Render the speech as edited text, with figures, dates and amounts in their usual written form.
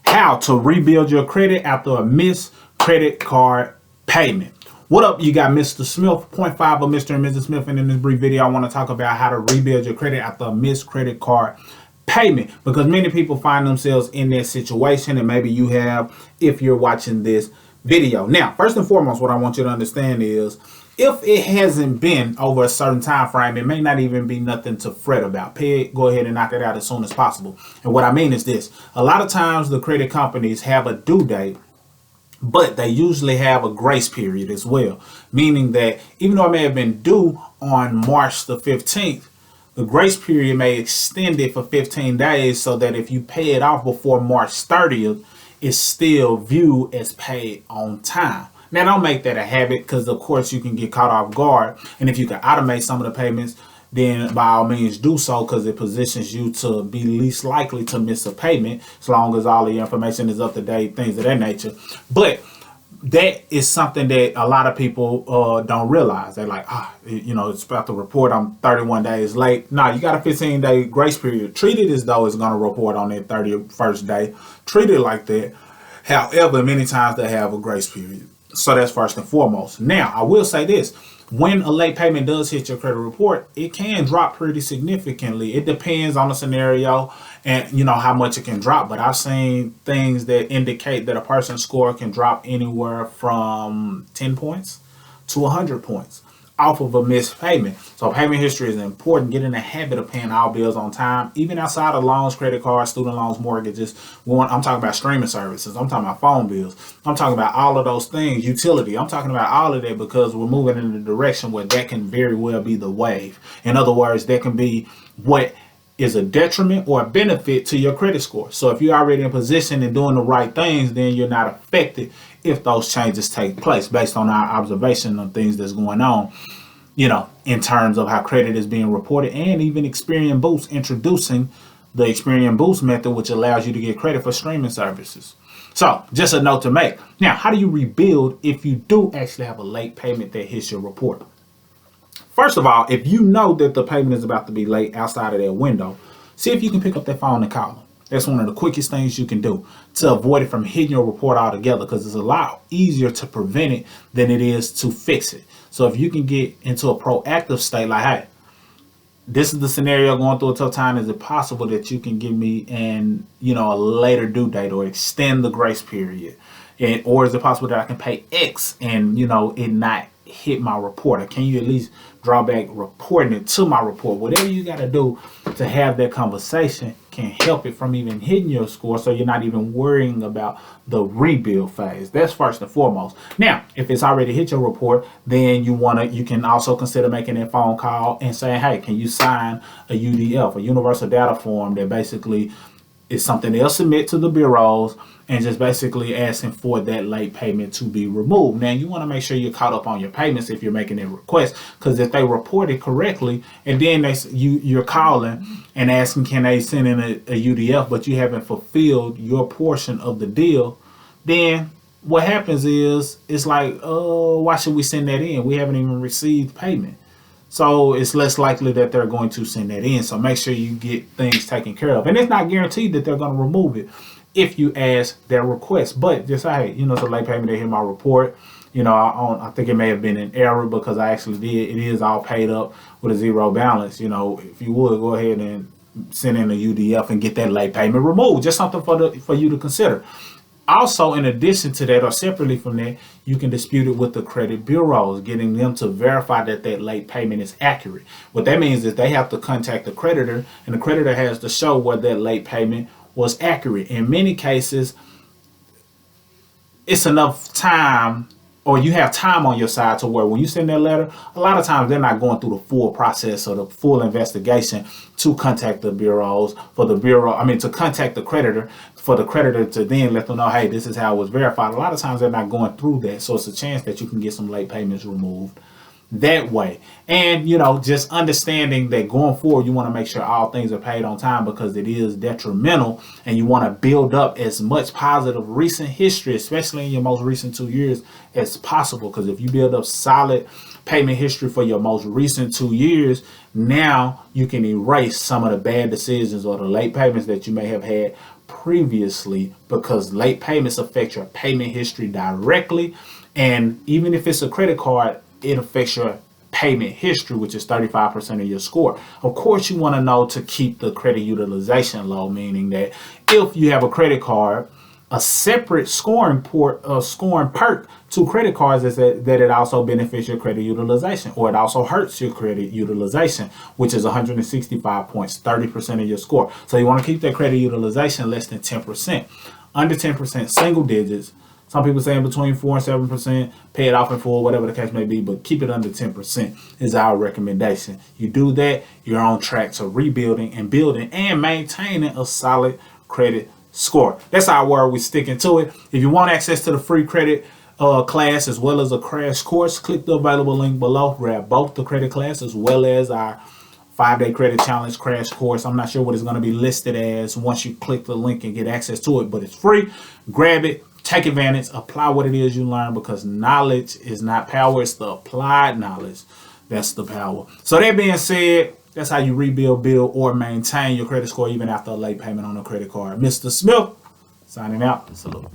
how to rebuild your credit after a missed credit card payment. What up, you got Mr. Smith, point five of Mr. and Mrs. Smith, and in this brief video, I want to talk about how to rebuild your credit after a missed credit card payment, because many people find themselves in that situation, and maybe you have if you're watching this video. Now, first and foremost, what I want you to understand is if it hasn't been over a certain time frame, it may not even be nothing to fret about. Go ahead and knock it out as soon as possible. And what I mean is this: a lot of times the credit companies have a due date, but they usually have a grace period as well, meaning that even though it may have been due on March the 15th, the grace period may extend it for 15 days so that if you pay it off before March 30th, it's still viewed as paid on time. Now, don't make that a habit, because of course you can get caught off guard, and if you can automate some of the payments, then by all means do so, because it positions you to be least likely to miss a payment as long as all the information is up to date, things of that nature. But that is something that a lot of people don't realize. They're like, it's about to report I'm 31 days late. No, you got a 15-day grace period. Treat it as though it's going to report on that 31st day. Treat it like that. However, many times they have a grace period. So that's first and foremost. Now, I will say this: when a late payment does hit your credit report, it can drop pretty significantly. It depends on the scenario and how much it can drop. But I've seen things that indicate that a person's score can drop anywhere from 10 points to 100 points off of a missed payment. So payment history is important. Get in the habit of paying all bills on time, even outside of loans, credit cards, student loans, mortgages. I'm talking about streaming services. I'm talking about phone bills. I'm talking about all of those things, utility. I'm talking about all of that, because we're moving in a direction where that can very well be the wave. In other words, that can be what is a detriment or a benefit to your credit score. So if you're already in position and doing the right things, then you're not affected if those changes take place, based on our observation of things that's going on, in terms of how credit is being reported, and even Experian Boost introducing the Experian Boost method, which allows you to get credit for streaming services. So just a note to make. Now, how do you rebuild if you do actually have a late payment that hits your report? First of all, if you know that the payment is about to be late outside of that window, see if you can pick up that phone and call them. That's one of the quickest things you can do to avoid it from hitting your report altogether, because it's a lot easier to prevent it than it is to fix it. So if you can get into a proactive state, like, hey, this is the scenario, going through a tough time. Is it possible that you can give me a later due date, or extend the grace period? Or is it possible that I can pay X and, it not hit my report? Or can you at least draw back reporting it to my report? Whatever you got to do to have that conversation can help it from even hitting your score, so you're not even worrying about the rebuild phase. That's first and foremost. Now, if it's already hit your report, then you can also consider making that phone call and saying, hey, can you sign a UDF, a universal data form, that basically is something they'll submit to the bureaus, and just basically asking for that late payment to be removed. Now, you want to make sure you're caught up on your payments if you're making a request, because if they report it correctly, and then you're calling and asking can they send in a UDF, but you haven't fulfilled your portion of the deal, then what happens is it's like, why should we send that in? We haven't even received payment. So it's less likely that they're going to send that in. So make sure you get things taken care of. And it's not guaranteed that they're going to remove it if you ask their request. But just say, hey, it's a late payment, they hit my report. I think it may have been an error, because I actually did. It is all paid up with a zero balance. If you would, go ahead and send in a UDF and get that late payment removed. Just something for you to consider. Also, in addition to that, or separately from that, you can dispute it with the credit bureaus, getting them to verify that late payment is accurate. What that means is they have to contact the creditor, and the creditor has to show whether that late payment was accurate. In many cases, it's enough time, or you have time on your side, to where when you send that letter, a lot of times they're not going through the full process or the full investigation to contact the bureaus to contact the creditor, for the creditor to then let them know, hey, this is how it was verified. A lot of times they're not going through that. So it's a chance that you can get some late payments removed that way. And, just understanding that going forward, you want to make sure all things are paid on time, because it is detrimental, and you want to build up as much positive recent history, especially in your most recent 2 years, as possible. Because if you build up solid payment history for your most recent 2 years, now you can erase some of the bad decisions or the late payments that you may have had previously, because late payments affect your payment history directly. And even if it's a credit card, it affects your payment history, which is 35% of your score. Of course, you want to know to keep the credit utilization low, meaning that if you have a credit card, a separate scoring perk to credit cards is that it also benefits your credit utilization, or it also hurts your credit utilization, which is 165 points, 30% of your score. So you want to keep that credit utilization less than 10%. Under 10%, single digits. Some people saying between 4 and 7%, pay it off in full, whatever the case may be, but keep it under 10% is our recommendation. You do that, you're on track to rebuilding and building and maintaining a solid credit score. That's our word. We're sticking to it. If you want access to the free credit class as well as a crash course, click the available link below. Grab both the credit class as well as our 5-day credit challenge crash course. I'm not sure what it's going to be listed as once you click the link and get access to it, but it's free. Grab it. Take advantage, apply what it is you learn, because knowledge is not power, it's the applied knowledge that's the power. So that being said, that's how you rebuild, build, or maintain your credit score even after a late payment on a credit card. Mr. Smith, signing out. Salute.